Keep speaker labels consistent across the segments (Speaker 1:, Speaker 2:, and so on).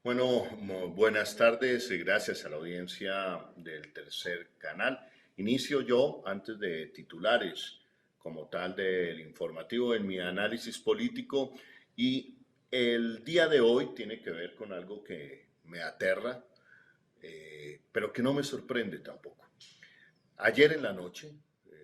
Speaker 1: Bueno, buenas tardes y gracias a la audiencia del tercer canal. Inicio yo, antes de titulares como tal del informativo, en mi análisis político y el día de hoy tiene que ver con algo que me aterra, pero que no me sorprende tampoco. Ayer en la noche,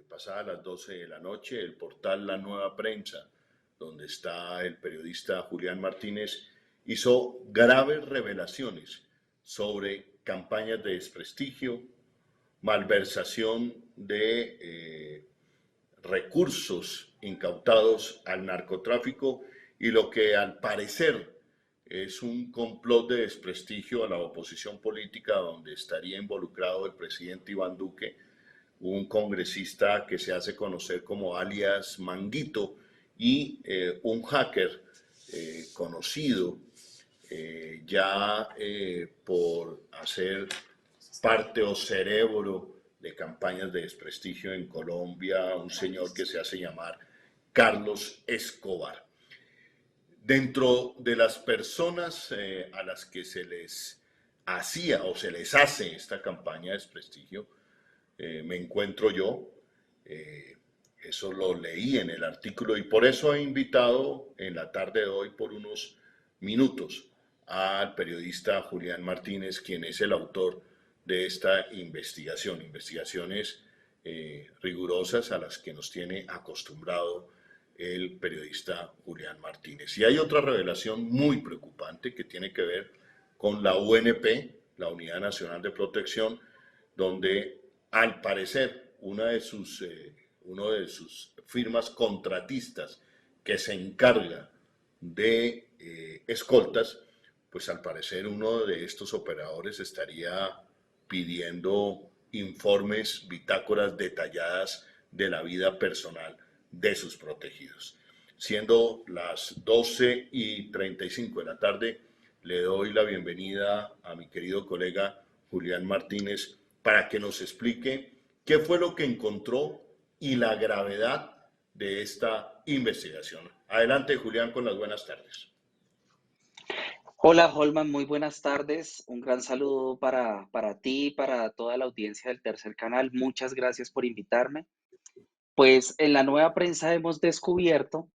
Speaker 1: pasada las 12 de la noche, el portal La Nueva Prensa, donde está el periodista Julián Martínez, hizo graves revelaciones sobre campañas de desprestigio, malversación de recursos incautados al narcotráfico y lo que al parecer es un complot de desprestigio a la oposición política donde estaría involucrado el presidente Iván Duque, un congresista que se hace conocer como alias Manguito y un hacker conocido por hacer parte o cerebro de campañas de desprestigio en Colombia, un señor que se hace llamar Carlos Escobar. Dentro de las personas a las que se les hacía o se les hace esta campaña de desprestigio, me encuentro yo. Eh, Eso lo leí en el artículo y por eso he invitado en la tarde de hoy por unos minutos al periodista Julián Martínez, quien es el autor de esta investigación, investigaciones rigurosas a las que nos tiene acostumbrado el periodista Julián Martínez. Y hay otra revelación muy preocupante que tiene que ver con la UNP, la Unidad Nacional de Protección, donde al parecer uno de sus firmas contratistas que se encarga de escoltas, pues al parecer uno de estos operadores estaría pidiendo informes, bitácoras detalladas de la vida personal de sus protegidos. Siendo las 12:35 de la tarde, le doy la bienvenida a mi querido colega Julián Martínez para que nos explique qué fue lo que encontró y la gravedad de esta investigación. Adelante, Julián, con las buenas tardes.
Speaker 2: Hola, Holman, muy buenas tardes. Un gran saludo para ti y para toda la audiencia del tercer canal. Muchas gracias por invitarme. Pues en la nueva prensa hemos descubierto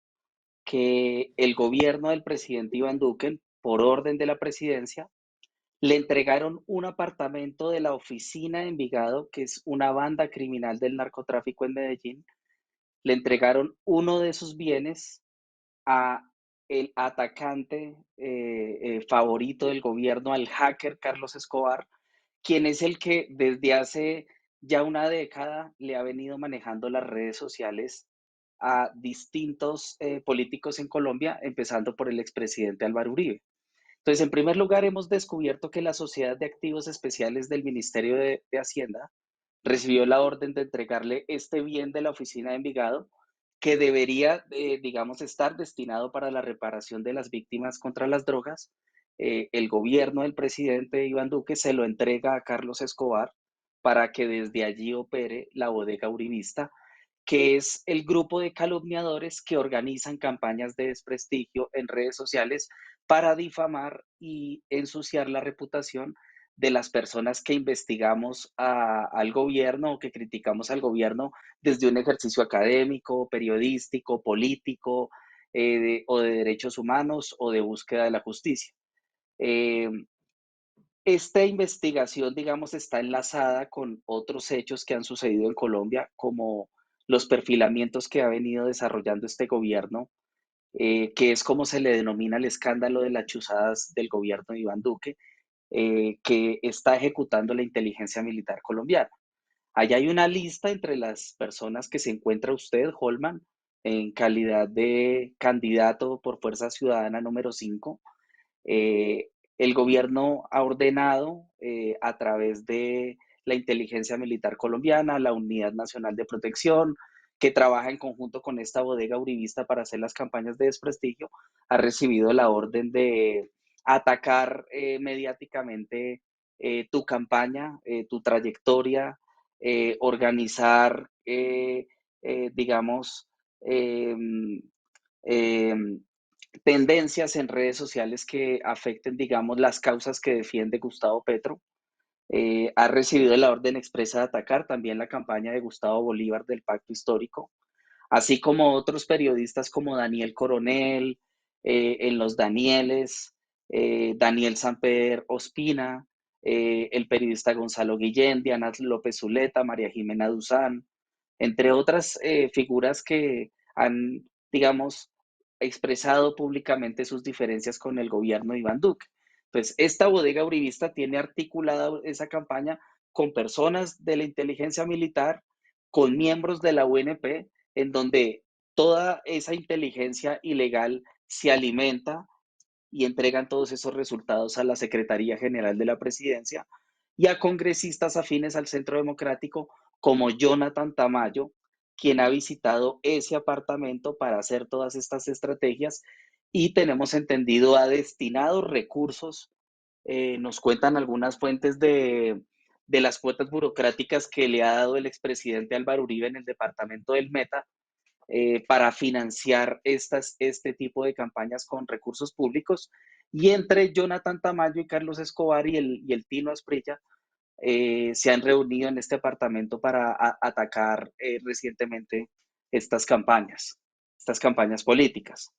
Speaker 2: que el gobierno del presidente Iván Duque, por orden de la presidencia, le entregaron un apartamento de la oficina de Envigado, que es una banda criminal del narcotráfico en Medellín. Le entregaron uno de sus bienes a el atacante favorito del gobierno, al hacker Carlos Escobar, quien es el que desde hace ya una década le ha venido manejando las redes sociales a distintos políticos en Colombia, empezando por el expresidente Álvaro Uribe. Entonces, en primer lugar, hemos descubierto que la Sociedad de Activos Especiales del Ministerio de Hacienda recibió la orden de entregarle este bien de la oficina de Envigado que debería, digamos, estar destinado para la reparación de las víctimas contra las drogas. El gobierno del presidente Iván Duque se lo entrega a Carlos Escobar para que desde allí opere la bodega uribista, que es el grupo de calumniadores que organizan campañas de desprestigio en redes sociales para difamar y ensuciar la reputación de las personas que investigamos al gobierno o que criticamos al gobierno desde un ejercicio académico, periodístico, político, o de derechos humanos o de búsqueda de la justicia. Eh, esta investigación, digamos, está enlazada con otros hechos que han sucedido en Colombia, como los perfilamientos que ha venido desarrollando este gobierno, que es como se le denomina el escándalo de las chuzadas del gobierno de Iván Duque, que está ejecutando la inteligencia militar colombiana. Allá hay una lista entre las personas que se encuentra usted, Holman, en calidad de candidato por Fuerza Ciudadana número 5. El gobierno ha ordenado a través de la inteligencia militar colombiana, la Unidad Nacional de Protección, que trabaja en conjunto con esta bodega uribista para hacer las campañas de desprestigio, ha recibido la orden de atacar mediáticamente tu campaña, tu trayectoria, organizar, digamos, eh, eh, tendencias en redes sociales que afecten, digamos, las causas que defiende Gustavo Petro. Ha recibido la orden expresa de atacar también la campaña de Gustavo Bolívar del Pacto Histórico, así como otros periodistas como Daniel Coronel, en Los Danieles, Daniel Samper Ospina, el periodista Gonzalo Guillén, Diana López Zuleta, María Jimena Duzán, entre otras figuras que han, digamos, expresado públicamente sus diferencias con el gobierno de Iván Duque. Entonces, esta bodega uribista tiene articulada esa campaña con personas de la inteligencia militar, con miembros de la UNP, en donde toda esa inteligencia ilegal se alimenta y entregan todos esos resultados a la Secretaría General de la Presidencia y a congresistas afines al Centro Democrático como Jonathan Tamayo, quien ha visitado ese apartamento para hacer todas estas estrategias y tenemos entendido ha destinado recursos, nos cuentan algunas fuentes de las cuotas burocráticas que le ha dado el expresidente Álvaro Uribe en el departamento del Meta, para financiar este tipo de campañas con recursos públicos. Y entre Jonathan Tamayo y Carlos Escobar y el Tino Asprilla se han reunido en este apartamento para atacar recientemente estas campañas políticas.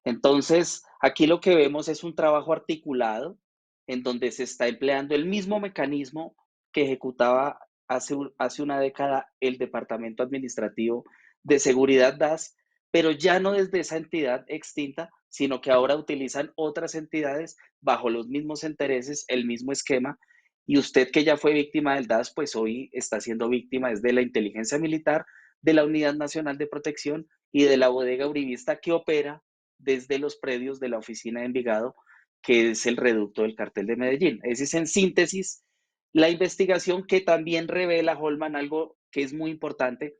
Speaker 2: Entonces, aquí lo que vemos es un trabajo articulado en donde se está empleando el mismo mecanismo que ejecutaba hace una década el Departamento Administrativo de Seguridad DAS, pero ya no desde esa entidad extinta, sino que ahora utilizan otras entidades bajo los mismos intereses, el mismo esquema. Y usted que ya fue víctima del DAS, pues hoy está siendo víctima desde la inteligencia militar, de la Unidad Nacional de Protección y de la bodega uribista que opera desde los predios de la oficina de Envigado, que es el reducto del cartel de Medellín. Esa es en síntesis la investigación que también revela, Holman, algo que es muy importante,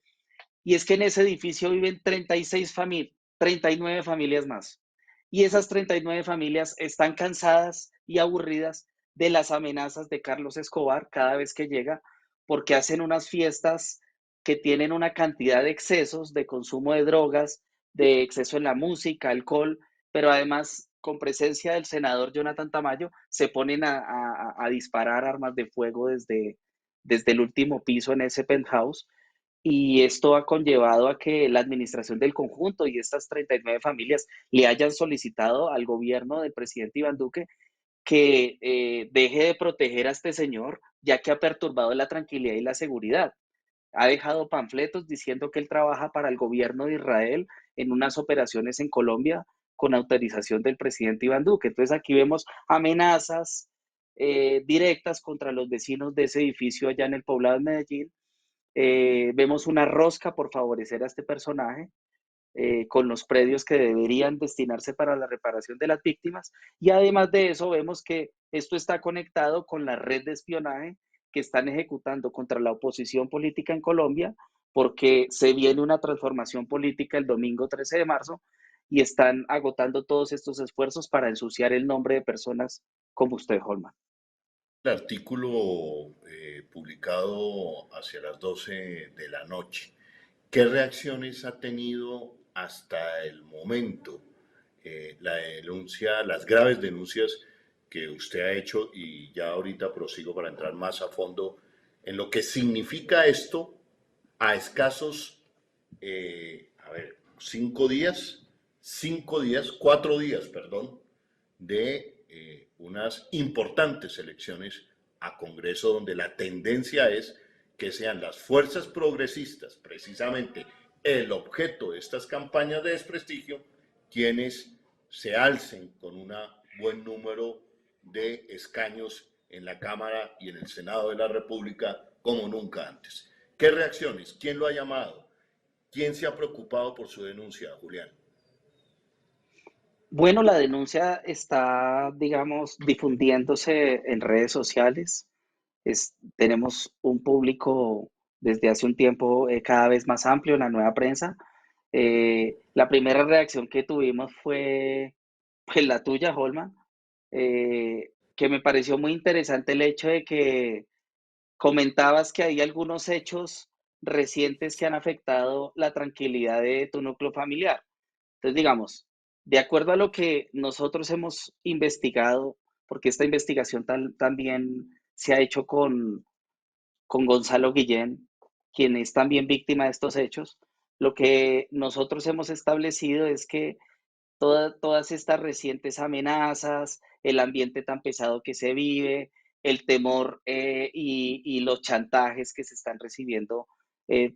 Speaker 2: y es que en ese edificio viven 36 familias, 39 familias más. Y esas 39 familias están cansadas y aburridas de las amenazas de Carlos Escobar cada vez que llega, porque hacen unas fiestas que tienen una cantidad de excesos, de consumo de drogas, de exceso en la música, alcohol, pero además con presencia del senador Jonathan Tamayo, se ponen a disparar armas de fuego desde el último piso en ese penthouse, y esto ha conllevado a que la administración del conjunto y estas 39 familias le hayan solicitado al gobierno del presidente Iván Duque que deje de proteger a este señor, ya que ha perturbado la tranquilidad y la seguridad. Ha dejado panfletos diciendo que él trabaja para el gobierno de Israel en unas operaciones en Colombia con autorización del presidente Iván Duque. Entonces aquí vemos amenazas directas contra los vecinos de ese edificio allá en el poblado de Medellín. Vemos una rosca por favorecer a este personaje, con los predios que deberían destinarse para la reparación de las víctimas. Y además de eso, vemos que esto está conectado con la red de espionaje que están ejecutando contra la oposición política en Colombia, porque se viene una transformación política el domingo 13 de marzo y están agotando todos estos esfuerzos para ensuciar el nombre de personas como usted, Holman.
Speaker 1: El artículo publicado hacia las 12 de la noche, ¿qué reacciones ha tenido hasta el momento la denuncia, las graves denuncias que usted ha hecho? Y ya ahorita prosigo para entrar más a fondo en lo que significa esto a escasos, a ver, 4 días, perdón, de unas importantes elecciones a Congreso, donde la tendencia es que sean las fuerzas progresistas, precisamente el objeto de estas campañas de desprestigio, quienes se alcen con un buen número de escaños en la Cámara y en el Senado de la República como nunca antes. ¿Qué reacciones? ¿Quién lo ha llamado? ¿Quién se ha preocupado por su denuncia, Julián?
Speaker 2: Bueno, la denuncia está, digamos, difundiéndose en redes sociales. Tenemos un público desde hace un tiempo cada vez más amplio en la nueva prensa. La primera reacción que tuvimos fue pues, la tuya, Holman, que me pareció muy interesante el hecho de que comentabas que hay algunos hechos recientes que han afectado la tranquilidad de tu núcleo familiar. Entonces, digamos, De acuerdo a lo que nosotros hemos investigado, porque esta investigación también se ha hecho con Gonzalo Guillén, quien es también víctima de estos hechos, lo que nosotros hemos establecido es que todas estas recientes amenazas, el ambiente tan pesado que se vive, el temor y los chantajes que se están recibiendo eh,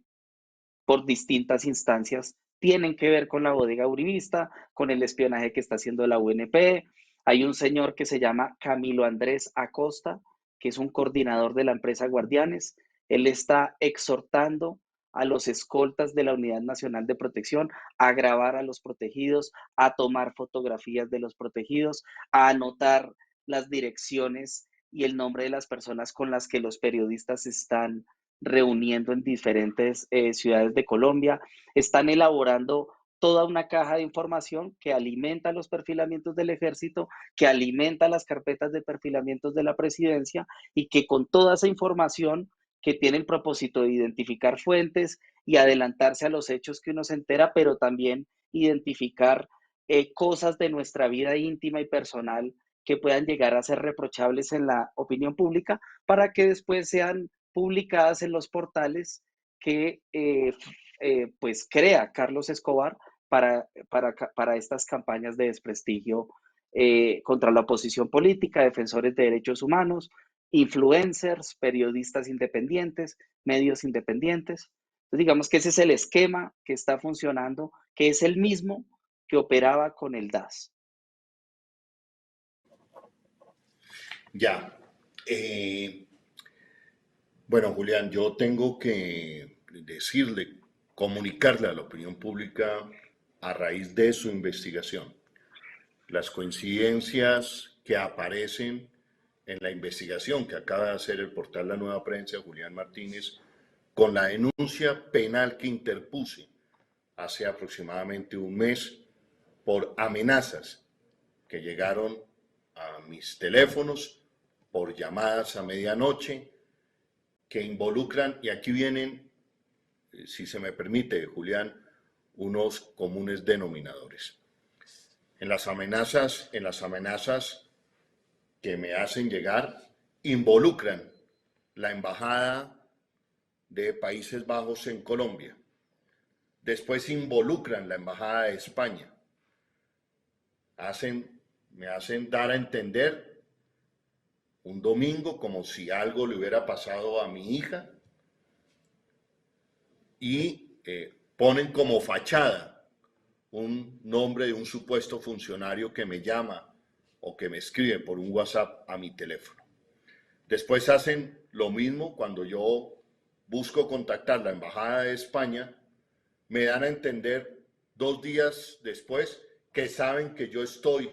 Speaker 2: por distintas instancias tienen que ver con la bodega uribista, con el espionaje que está haciendo la UNP. Hay un señor que se llama Camilo Andrés Acosta, que es un coordinador de la empresa Guardianes. Él está exhortando a los escoltas de la Unidad Nacional de Protección a grabar a los protegidos, a tomar fotografías de los protegidos, a anotar las direcciones y el nombre de las personas con las que los periodistas están reuniendo en diferentes ciudades de Colombia. Están elaborando toda una caja de información que alimenta los perfilamientos del ejército, que alimenta las carpetas de perfilamientos de la presidencia y que con toda esa información que tiene el propósito de identificar fuentes y adelantarse a los hechos que uno se entera, pero también identificar cosas de nuestra vida íntima y personal que puedan llegar a ser reprochables en la opinión pública para que después sean publicadas en los portales que pues crea Carlos Escobar para estas campañas de desprestigio contra la oposición política, defensores de derechos humanos, influencers, periodistas independientes, medios independientes. Entonces, digamos que ese es el esquema que está funcionando, que es el mismo que operaba con el DAS.
Speaker 1: Ya. Bueno, Julián, yo tengo que decirle, comunicarle a la opinión pública a raíz de su investigación las coincidencias que aparecen en la investigación que acaba de hacer el portal La Nueva Prensa, Julián Martínez, con la denuncia penal que interpuse hace aproximadamente un mes por amenazas que llegaron a mis teléfonos, por llamadas a medianoche, que involucran, y aquí vienen, si se me permite, Julián, unos comunes denominadores. En las amenazas que me hacen llegar, involucran la embajada de Países Bajos en Colombia. Después involucran la embajada de España. Me hacen dar a entender un domingo como si algo le hubiera pasado a mi hija y ponen como fachada un nombre de un supuesto funcionario que me llama o que me escribe por un WhatsApp a mi teléfono. Después hacen lo mismo cuando yo busco contactar la Embajada de España, me dan a entender 2 días después que saben que yo estoy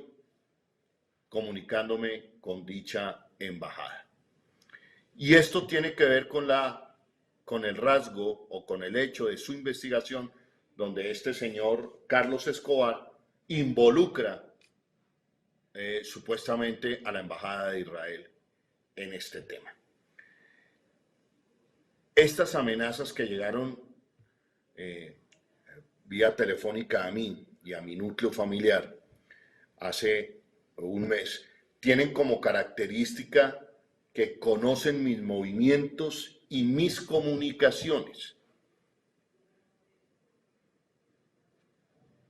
Speaker 1: comunicándome con dicha embajada. Y esto tiene que ver con el rasgo o con el hecho de su investigación donde este señor Carlos Escobar involucra supuestamente a la Embajada de Israel en este tema. Estas amenazas que llegaron eh, vía telefónica a mí y a mi núcleo familiar hace un mes tienen como característica que conocen mis movimientos y mis comunicaciones.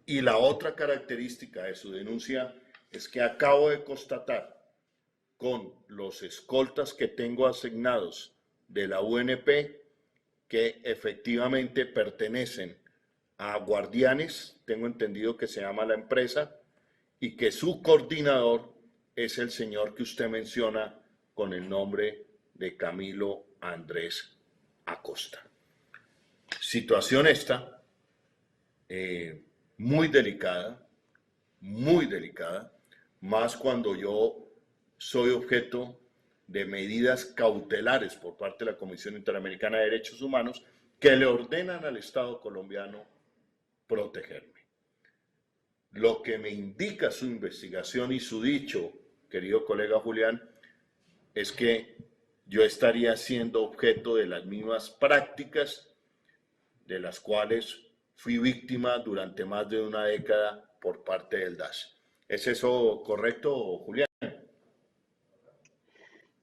Speaker 1: Y la otra característica de su denuncia es que acabo de constatar con los escoltas que tengo asignados de la UNP que efectivamente pertenecen a Guardianes, tengo entendido que se llama la empresa, y que su coordinador es el señor que usted menciona con el nombre de Camilo Andrés Acosta. Situación esta muy delicada, más cuando yo soy objeto de medidas cautelares por parte de la Comisión Interamericana de Derechos Humanos que le ordenan al Estado colombiano protegerme. Lo que me indica su investigación y su dicho, querido colega Julián, es que yo estaría siendo objeto de las mismas prácticas de las cuales fui víctima durante más de una década por parte del DAS. ¿Es eso correcto, Julián?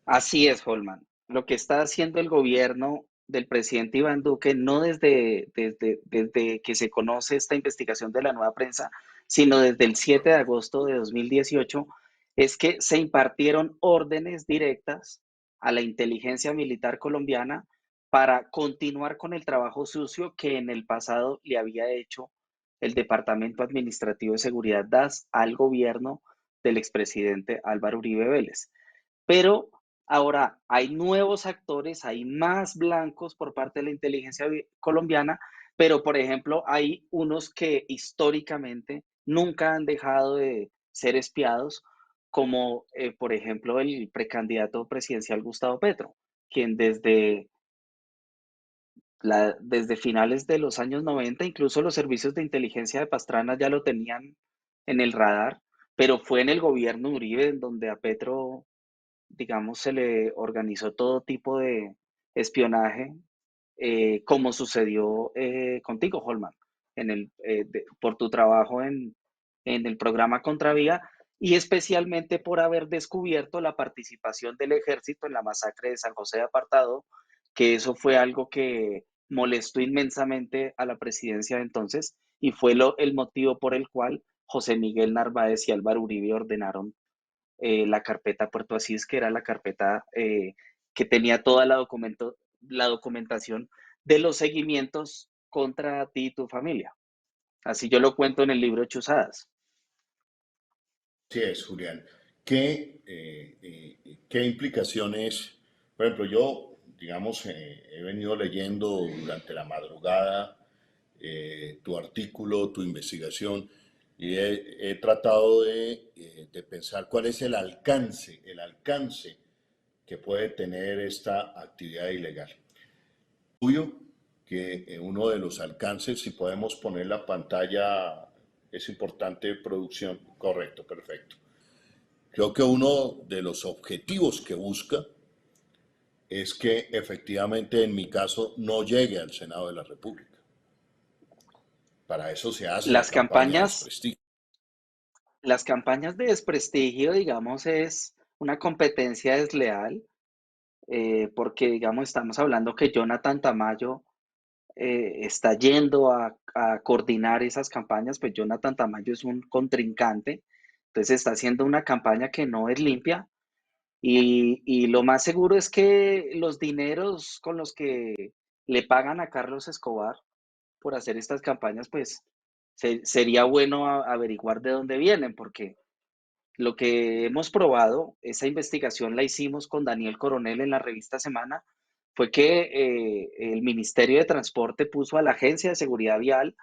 Speaker 2: Así es, Holman. Lo que está haciendo el gobierno del presidente Iván Duque, no desde que se conoce esta investigación de la nueva prensa, sino desde el 7 de agosto de 2018, es que se impartieron órdenes directas a la inteligencia militar colombiana para continuar con el trabajo sucio que en el pasado le había hecho el Departamento Administrativo de Seguridad DAS al gobierno del expresidente Álvaro Uribe Vélez. Pero ahora hay nuevos actores, hay más blancos por parte de la inteligencia colombiana, pero por ejemplo hay unos que históricamente nunca han dejado de ser espiados, como por ejemplo el precandidato presidencial Gustavo Petro, quien desde finales de los años 90, incluso los servicios de inteligencia de Pastrana ya lo tenían en el radar, pero fue en el gobierno Uribe en donde a Petro, digamos, se le organizó todo tipo de espionaje, como sucedió contigo, Holman, por tu trabajo en el programa Contravía y especialmente por haber descubierto la participación del ejército en la masacre de San José de Apartado, que eso fue algo que molestó inmensamente a la presidencia de entonces y fue el motivo por el cual José Miguel Narváez y Álvaro Uribe ordenaron la carpeta Puerto Asís, que era la carpeta que tenía toda la documentación de los seguimientos contra ti y tu familia. Así yo lo cuento en el libro Chuzadas.
Speaker 1: Sí es, Julián. ¿Qué implicaciones? Por ejemplo, yo, digamos, he venido leyendo durante la madrugada tu artículo, tu investigación, y he tratado de pensar cuál es el alcance que puede tener esta actividad ilegal. Obvio que uno de los alcances, si podemos poner la pantalla, es importante producción. Correcto, perfecto. Creo que uno de los objetivos que busca es que efectivamente en mi caso no llegue al Senado de la República. Para eso se hace la
Speaker 2: Las
Speaker 1: campaña de
Speaker 2: campañas,
Speaker 1: desprestigio.
Speaker 2: las campañas de desprestigio, digamos, es una competencia desleal, porque, digamos, estamos hablando que Jonathan Tamayo está yendo a coordinar esas campañas, pues Jonathan Tamayo es un contrincante, entonces está haciendo una campaña que no es limpia y lo más seguro es que los dineros con los que le pagan a Carlos Escobar por hacer estas campañas, pues sería bueno averiguar de dónde vienen, porque lo que hemos probado, esa investigación la hicimos con Daniel Coronel en la revista Semana, fue que el Ministerio de Transporte puso a la Agencia de Seguridad Vial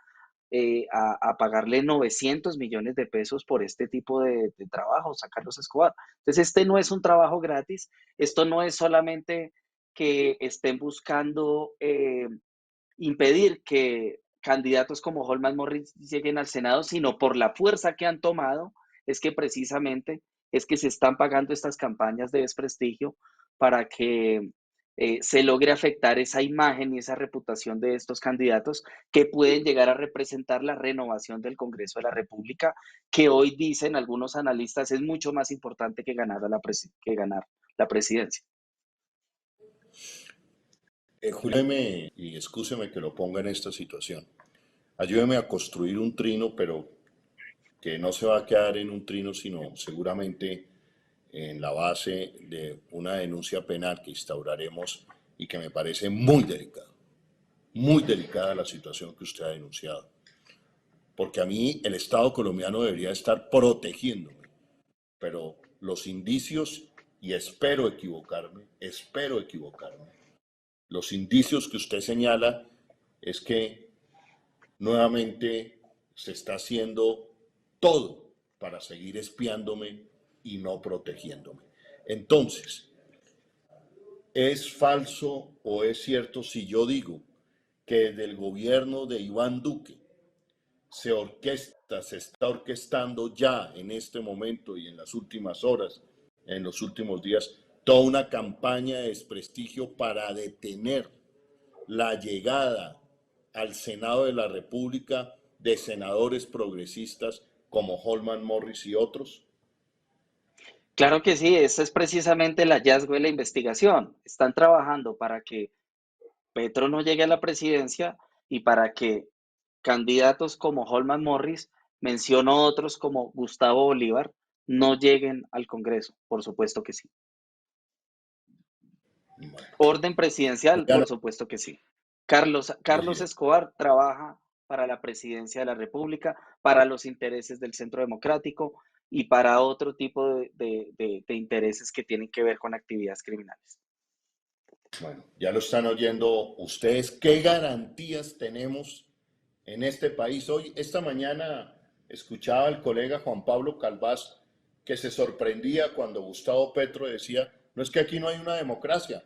Speaker 2: a pagarle 900 millones de pesos por este tipo de trabajos a Carlos Escobar. Entonces, este no es un trabajo gratis, esto no es solamente que estén buscando impedir que candidatos como Holman Morris lleguen al Senado, sino por la fuerza que han tomado, es que precisamente es que se están pagando estas campañas de desprestigio para que se logre afectar esa imagen y esa reputación de estos candidatos que pueden llegar a representar la renovación del Congreso de la República, que hoy dicen algunos analistas es mucho más importante que que ganar la presidencia.
Speaker 1: Júleme y excúseme que lo ponga en esta situación. Ayúdeme a construir un trino, pero que no se va a quedar en un trino, sino seguramente en la base de una denuncia penal que instauraremos y que me parece muy delicada la situación que usted ha denunciado. Porque a mí el Estado colombiano debería estar protegiéndome, pero los indicios, y espero equivocarme, los indicios que usted señala es que nuevamente se está haciendo todo para seguir espiándome y no protegiéndome. Entonces, ¿es falso o es cierto si yo digo que desde el gobierno de Iván Duque se está orquestando ya en este momento y en las últimas horas, en los últimos días, toda una campaña de desprestigio para detener la llegada al Senado de la República de senadores progresistas como Holman Morris y otros?
Speaker 2: Claro que sí, ese es precisamente el hallazgo de la investigación. Están trabajando para que Petro no llegue a la presidencia y para que candidatos como Holman Morris, menciono otros como Gustavo Bolívar, no lleguen al Congreso. Por supuesto que sí.
Speaker 1: Bueno,
Speaker 2: Orden presidencial,
Speaker 1: Julián,
Speaker 2: por supuesto que sí. Carlos
Speaker 1: decía,
Speaker 2: Escobar trabaja para la presidencia de la República, para los intereses del Centro Democrático y para otro tipo de intereses que tienen que ver con actividades criminales.
Speaker 1: bueno, ya lo están oyendo ustedes. ¿Qué garantías tenemos en este país? Hoy, esta mañana, escuchaba al colega Juan Pablo Calvás que se sorprendía cuando Gustavo Petro decía, no es que aquí no hay una democracia.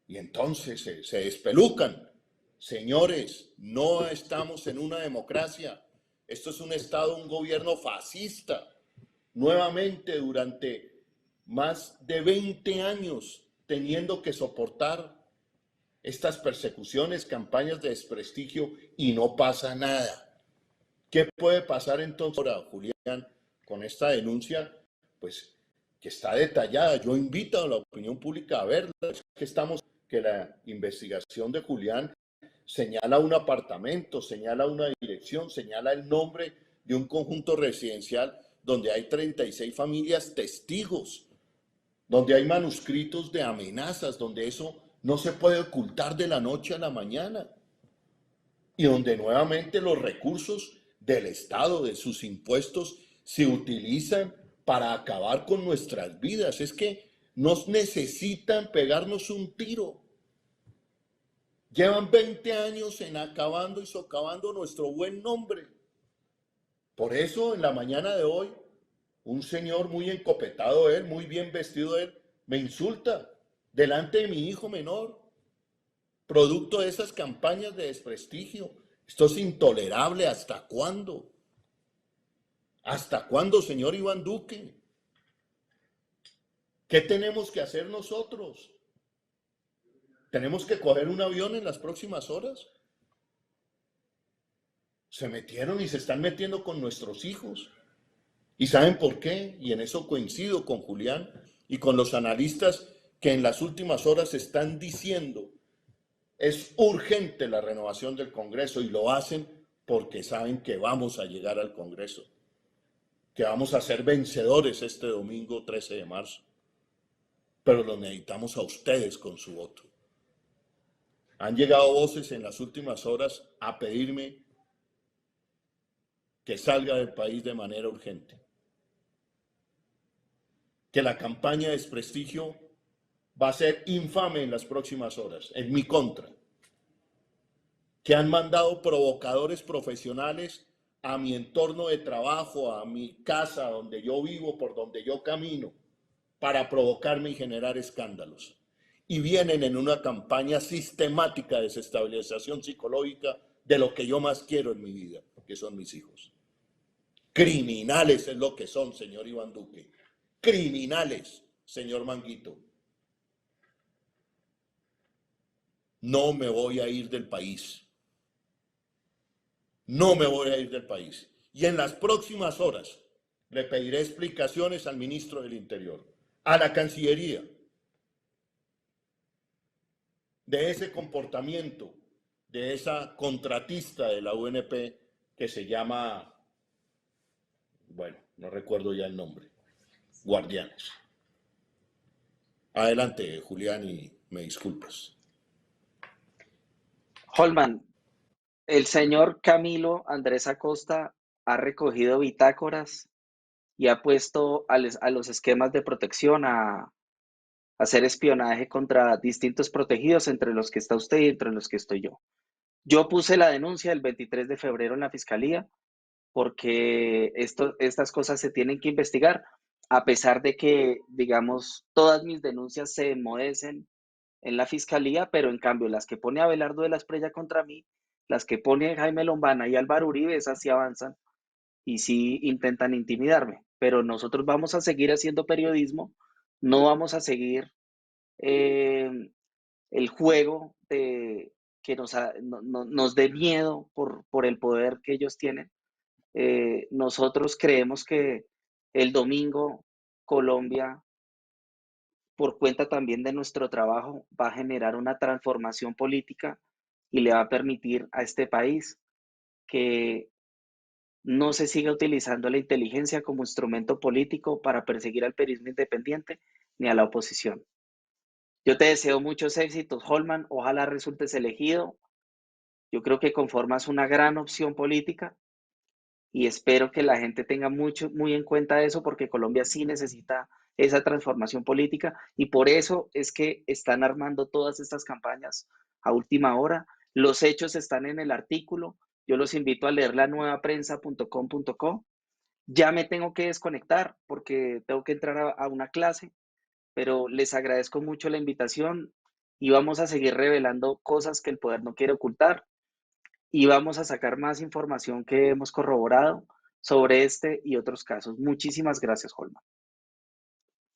Speaker 1: Y entonces se despelucan. Señores, no estamos en una democracia. Esto es un Estado, un gobierno fascista. Nuevamente, durante más de 20 años, teniendo que soportar estas persecuciones, campañas de desprestigio y no pasa nada. ¿Qué puede pasar entonces ahora, Julián, con esta denuncia? Pues que está detallada. Yo invito a la opinión pública a verla. Es que estamos, que la investigación de Julián señala un apartamento, señala una dirección, señala el nombre de un conjunto residencial donde hay 36 familias testigos, donde hay manuscritos de amenazas, donde eso no se puede ocultar de la noche a la mañana y donde nuevamente los recursos del Estado, de sus impuestos, se utilizan para acabar con nuestras vidas. Es que nos necesitan pegarnos un tiro. Llevan 20 años en acabando y socavando nuestro buen nombre. Por eso, en la mañana de hoy, un señor muy encopetado él, muy bien vestido él, me insulta delante de mi hijo menor, producto de esas campañas de desprestigio. Esto es intolerable. ¿Hasta cuándo? ¿Hasta cuándo, señor Iván Duque? ¿Qué tenemos que hacer nosotros? ¿Tenemos que coger un avión en las próximas horas? Se metieron y se están metiendo con nuestros hijos. ¿Y saben por qué? Y en eso coincido con Julián y con los analistas que en las últimas horas están diciendo es urgente la renovación del Congreso y lo hacen porque saben que vamos a llegar al Congreso, que vamos a ser vencedores este domingo 13 de marzo. Pero lo necesitamos a ustedes con su voto. Han llegado voces en las últimas horas a pedirme que salga del país de manera urgente, que la campaña de desprestigio va a ser infame en las próximas horas, en mi contra, que han mandado provocadores profesionales a mi entorno de trabajo, a mi casa donde yo vivo, por donde yo camino, para provocarme y generar escándalos. Y vienen en una campaña sistemática de desestabilización psicológica de lo que yo más quiero en mi vida, que son mis hijos. Criminales es lo que son, señor Iván Duque. Criminales, señor Manguito. No me voy a ir del país. No me voy a ir del país. Y en las próximas horas le pediré explicaciones al ministro del Interior, a la Cancillería, de ese comportamiento de esa contratista de la UNP que se llama, bueno, no recuerdo ya el nombre, Guardianes. Adelante, Julián, y me disculpas.
Speaker 2: Holman, el señor Camilo Andrés Acosta ha recogido bitácoras y ha puesto a los esquemas de protección a hacer espionaje contra distintos protegidos, entre los que está usted y entre los que estoy yo. Yo puse la denuncia el 23 de febrero en la fiscalía porque estas cosas se tienen que investigar, a pesar de que, digamos, todas mis denuncias se enmudecen en la fiscalía, pero en cambio las que pone Abelardo de la Espriella contra mí, las que pone Jaime Lombana y Álvaro Uribe, esas sí avanzan y sí intentan intimidarme. Pero nosotros vamos a seguir haciendo periodismo, no vamos a seguir eh, el juego que nos dé miedo por el poder que ellos tienen, Nosotros creemos que el domingo Colombia, por cuenta también de nuestro trabajo, va a generar una transformación política y le va a permitir a este país que no se siga utilizando la inteligencia como instrumento político para perseguir al periodismo independiente ni a la oposición. Yo te deseo muchos éxitos, Holman. Ojalá resultes elegido. Yo creo que conformas una gran opción política y espero que la gente tenga muy en cuenta eso porque Colombia sí necesita esa transformación política y por eso es que están armando todas estas campañas a última hora. Los hechos están en el artículo. Yo los invito a leer la nuevaprensa.com.co. Ya me tengo que desconectar porque tengo que entrar a una clase, pero les agradezco mucho la invitación y vamos a seguir revelando cosas que el poder no quiere ocultar y vamos a sacar más información que hemos corroborado sobre este y otros casos. Muchísimas gracias, Holman.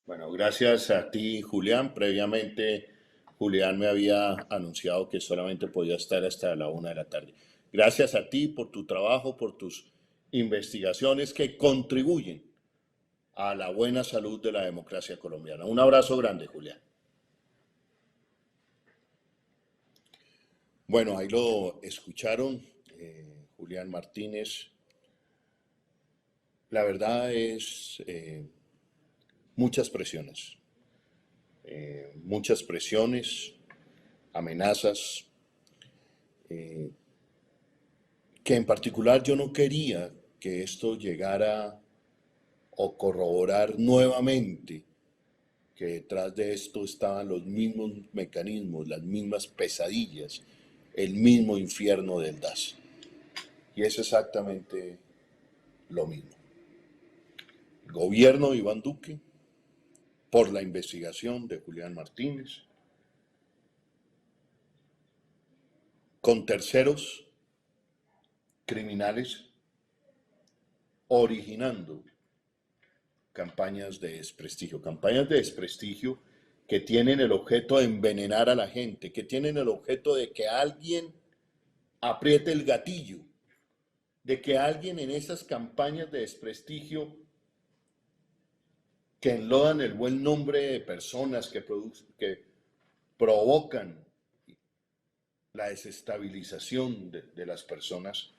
Speaker 1: Bueno, gracias a ti, Julián. Previamente, Julián me había anunciado que solamente podía estar hasta la 1 de la tarde. Gracias a ti por tu trabajo, por tus investigaciones que contribuyen a la buena salud de la democracia colombiana. Un abrazo grande, Julián. Bueno, ahí lo escucharon, Julián Martínez. La verdad es muchas presiones, amenazas, que en particular yo no quería que esto llegara o corroborar nuevamente que detrás de esto estaban los mismos mecanismos, las mismas pesadillas, el mismo infierno del DAS. Y es exactamente lo mismo. El gobierno de Iván Duque, por la investigación de Julián Martínez, con terceros criminales, originando campañas de desprestigio que tienen el objeto de envenenar a la gente, que tienen el objeto de que alguien apriete el gatillo, de que alguien en esas campañas de desprestigio que enlodan el buen nombre de personas que provocan la desestabilización de las personas,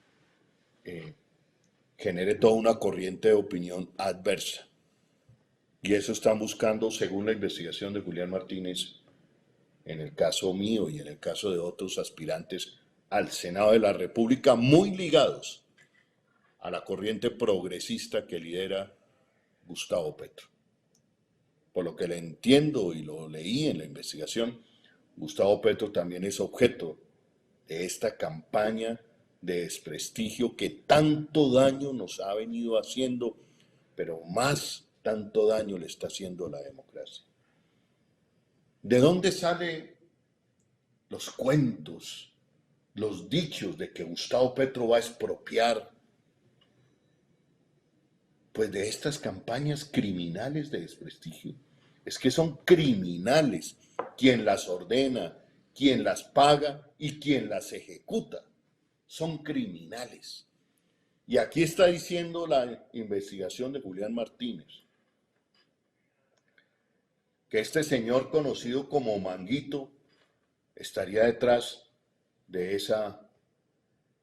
Speaker 1: genere toda una corriente de opinión adversa. Y eso están buscando, según la investigación de Julián Martínez, en el caso mío y en el caso de otros aspirantes al Senado de la República, muy ligados a la corriente progresista que lidera Gustavo Petro. Por lo que le entiendo y lo leí en la investigación, Gustavo Petro también es objeto de esta campaña de desprestigio que tanto daño nos ha venido haciendo, pero más tanto daño le está haciendo a la democracia. ¿De dónde salen los cuentos, los dichos de que Gustavo Petro va a expropiar? Pues de estas campañas criminales de desprestigio. Es que son criminales quien las ordena, quien las paga y quien las ejecuta. Son criminales. Y aquí está diciendo la investigación de Julián Martínez que este señor conocido como Manguito estaría detrás de esa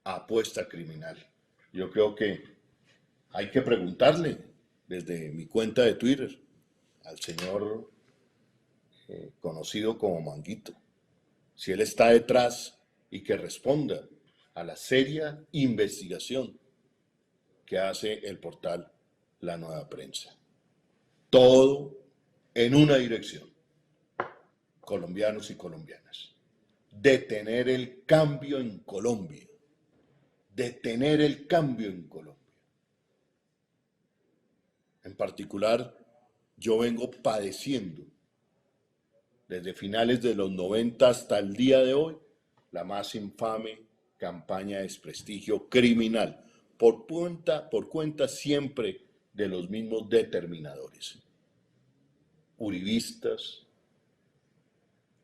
Speaker 1: apuesta criminal. Yo creo que hay que preguntarle desde mi cuenta de Twitter al señor conocido como Manguito si él está detrás y que responda a la seria investigación que hace el portal La Nueva Prensa. Todo en una dirección: colombianos y colombianas. Detener el cambio en Colombia. Detener el cambio en Colombia. En particular, yo vengo padeciendo desde finales de los 90 hasta el día de hoy la más infame campaña de desprestigio criminal por cuenta siempre de los mismos determinadores. Uribistas,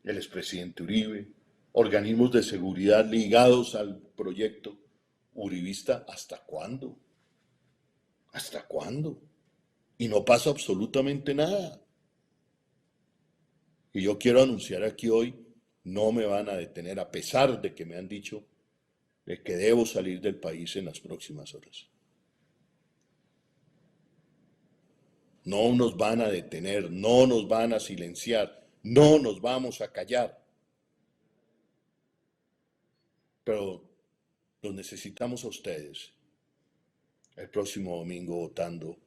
Speaker 1: el expresidente Uribe, organismos de seguridad ligados al proyecto uribista. ¿Hasta cuándo? ¿Hasta cuándo? Y no pasa absolutamente nada. Y yo quiero anunciar aquí hoy, no me van a detener, a pesar de que me han dicho de que debo salir del país en las próximas horas. No nos van a detener, no nos van a silenciar, no nos vamos a callar. Pero los necesitamos a ustedes el próximo domingo votando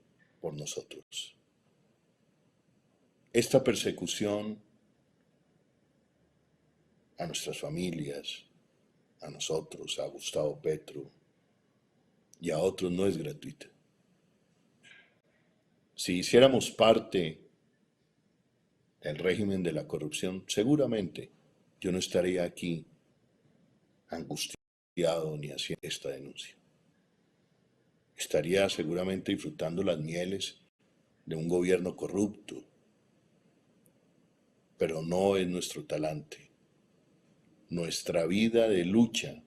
Speaker 1: por nosotros. Esta persecución a nuestras familias, a nosotros, a Gustavo Petro y a otros no es gratuita. Si hiciéramos parte del régimen de la corrupción, seguramente yo no estaría aquí angustiado ni haciendo esta denuncia. Estaría seguramente disfrutando las mieles de un gobierno corrupto, pero no es nuestro talante. Nuestra vida de lucha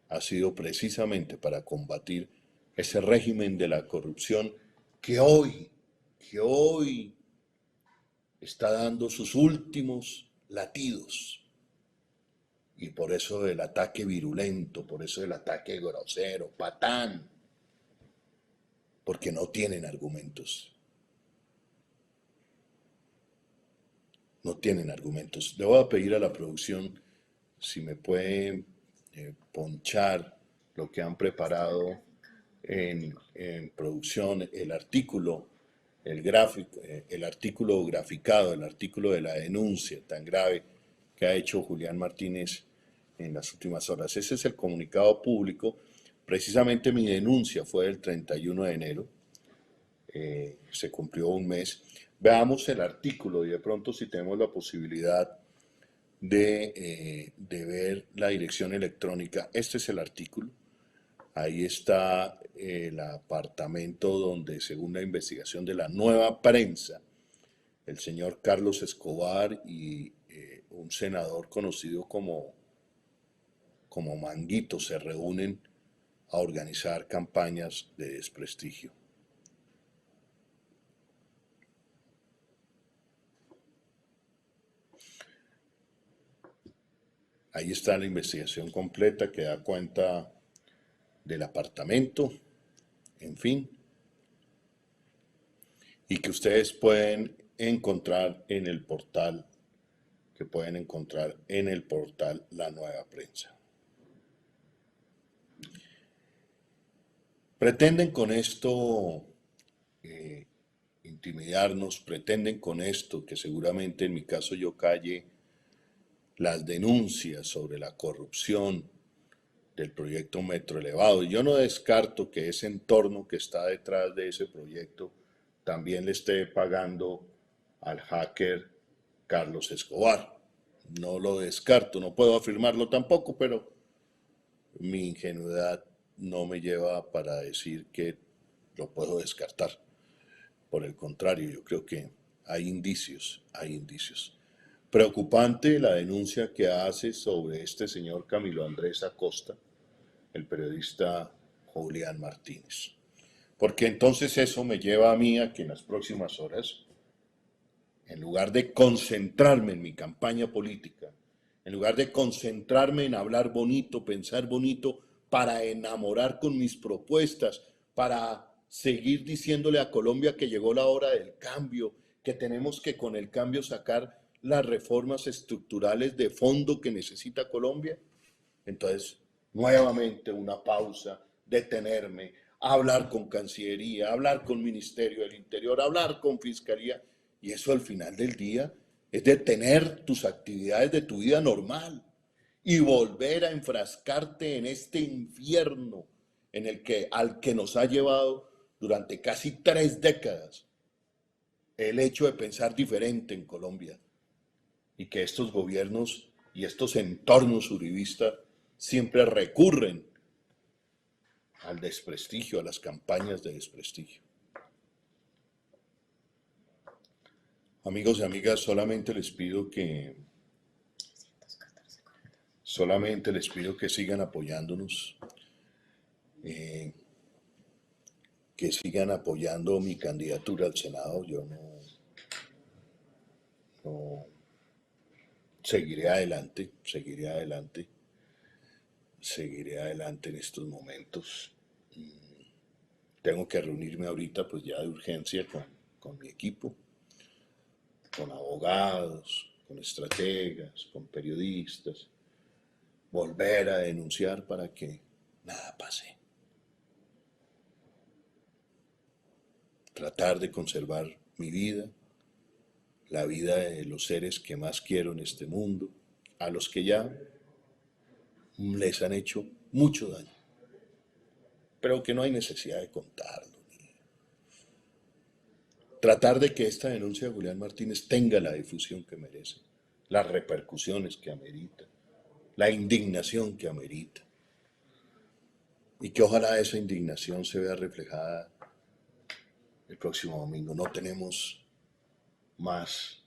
Speaker 1: ha sido precisamente para combatir ese régimen de la corrupción que hoy está dando sus últimos latidos. Y por eso el ataque virulento, por eso el ataque grosero, patán, porque no tienen argumentos. No tienen argumentos. Le voy a pedir a la producción si me puede ponchar lo que han preparado en producción, el artículo, el gráfico, el artículo graficado, el artículo de la denuncia tan grave que ha hecho Julián Martínez en las últimas horas. Ese es el comunicado público. Precisamente mi denuncia fue el 31 de enero. Se cumplió un mes. Veamos el artículo y de pronto si tenemos la posibilidad de ver la dirección electrónica. Este es el artículo. Ahí está el apartamento donde, según la investigación de la Nueva Prensa, el señor Carlos Escobar y un senador conocido como Manguito se reúnen a organizar campañas de desprestigio. Ahí está la investigación completa que da cuenta del apartamento, en fin, y que ustedes pueden encontrar en el portal, La Nueva Prensa. Pretenden con esto intimidarnos, pretenden con esto que seguramente en mi caso yo calle las denuncias sobre la corrupción del proyecto Metro Elevado. Yo no descarto que ese entorno que está detrás de ese proyecto también le esté pagando al hacker Carlos Escobar. No lo descarto, no puedo afirmarlo tampoco, pero mi ingenuidad no me lleva para decir que lo puedo descartar. Por el contrario, yo creo que hay indicios, hay indicios. Preocupante la denuncia que hace sobre este señor Camilo Andrés Acosta, el periodista Julián Martínez. Porque entonces eso me lleva a mí a que en las próximas horas, en lugar de concentrarme en mi campaña política, en lugar de concentrarme en hablar bonito, pensar bonito, para enamorar con mis propuestas, para seguir diciéndole a Colombia que llegó la hora del cambio, que tenemos que con el cambio sacar las reformas estructurales de fondo que necesita Colombia. Entonces, nuevamente una pausa, detenerme, hablar con Cancillería, hablar con Ministerio del Interior, hablar con Fiscalía, y eso al final del día es detener tus actividades de tu vida normal y volver a enfrascarte en este infierno al que nos ha llevado durante casi 3 décadas el hecho de pensar diferente en Colombia y que estos gobiernos y estos entornos uribistas siempre recurren al desprestigio, a las campañas de desprestigio. Amigos y amigas, solamente les pido que sigan apoyándonos. que sigan apoyando mi candidatura al Senado. Yo no seguiré adelante, seguiré adelante en estos momentos. Tengo que reunirme ahorita pues ya de urgencia con mi equipo, con abogados, con estrategas, con periodistas, volver a denunciar para que nada pase. Tratar de conservar mi vida, la vida de los seres que más quiero en este mundo, a los que ya les han hecho mucho daño, pero que no hay necesidad de contarlo. Tratar de que esta denuncia de Julián Martínez tenga la difusión que merece, las repercusiones que amerita, la indignación que amerita, y que ojalá esa indignación se vea reflejada el próximo domingo. No tenemos más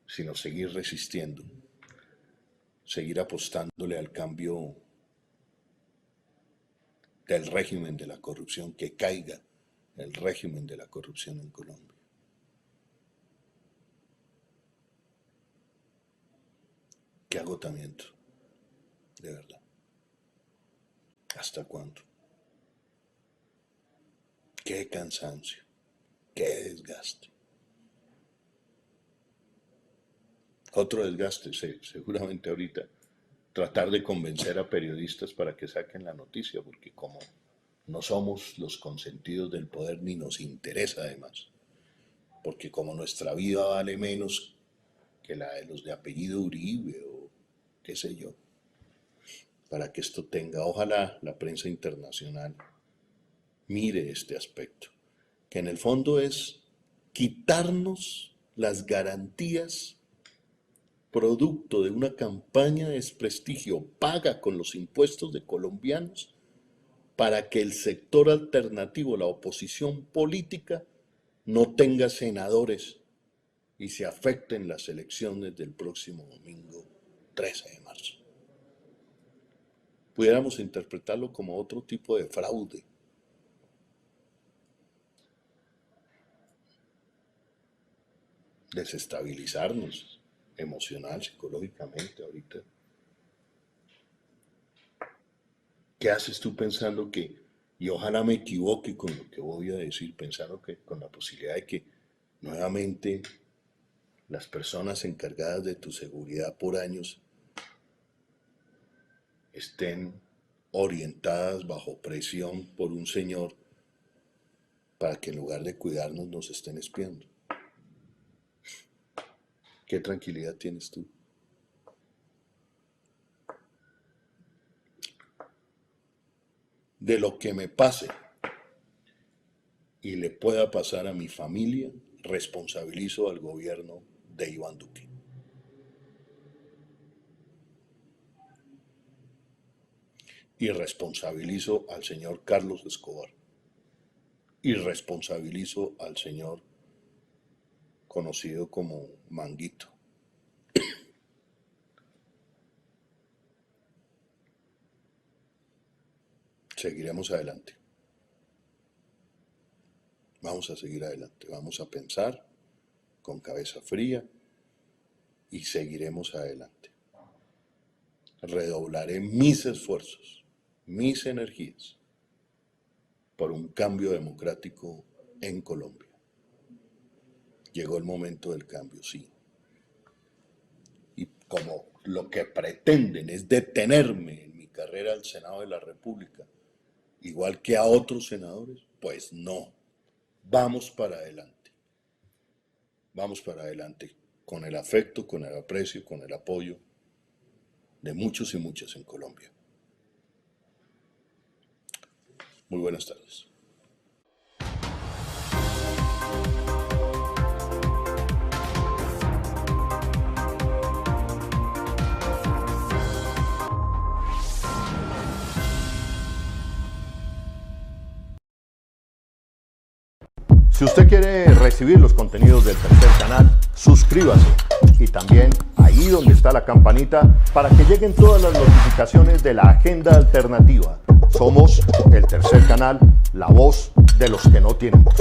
Speaker 1: sino seguir resistiendo, seguir apostándole al cambio del régimen de la corrupción, que caiga el régimen de la corrupción en Colombia. Qué agotamiento, de verdad. ¿Hasta cuándo? Qué cansancio, qué desgaste. Otro desgaste, seguramente ahorita, tratar de convencer a periodistas para que saquen la noticia, porque como no somos los consentidos del poder ni nos interesa además, porque como nuestra vida vale menos que la de los de apellido Uribe o qué sé yo, para que esto tenga, ojalá la prensa internacional mire este aspecto, que en el fondo es quitarnos las garantías producto de una campaña de desprestigio paga con los impuestos de colombianos para que el sector alternativo, la oposición política, no tenga senadores y se afecten las elecciones del próximo domingo 13 de marzo. Pudiéramos interpretarlo como otro tipo de fraude. Desestabilizarnos emocional, psicológicamente ahorita. ¿Qué haces tú pensando que, y ojalá me equivoque con lo que voy a decir, pensando que con la posibilidad de que nuevamente las personas encargadas de tu seguridad por años estén orientadas bajo presión por un señor para que en lugar de cuidarnos nos estén espiando? ¿Qué tranquilidad tienes tú? De lo que me pase y le pueda pasar a mi familia, responsabilizo al gobierno de Iván Duque. Y responsabilizo al señor Carlos Escobar. Y responsabilizo al señor conocido como Manguito. Seguiremos adelante. Vamos a seguir adelante. Vamos a pensar con cabeza fría y seguiremos adelante. Redoblaré mis esfuerzos, mis energías por un cambio democrático en Colombia. Llegó el momento del cambio, sí. Y como lo que pretenden es detenerme en mi carrera al Senado de la República, igual que a otros senadores, pues no. Vamos para adelante. Vamos para adelante con el afecto, con el aprecio, con el apoyo de muchos y muchas en Colombia. Muy buenas tardes.
Speaker 3: Si usted quiere recibir los contenidos del Tercer Canal, suscríbase y también ahí donde está la campanita para que lleguen todas las notificaciones de la Agenda Alternativa. Somos el Tercer Canal, la voz de los que no tienen voz.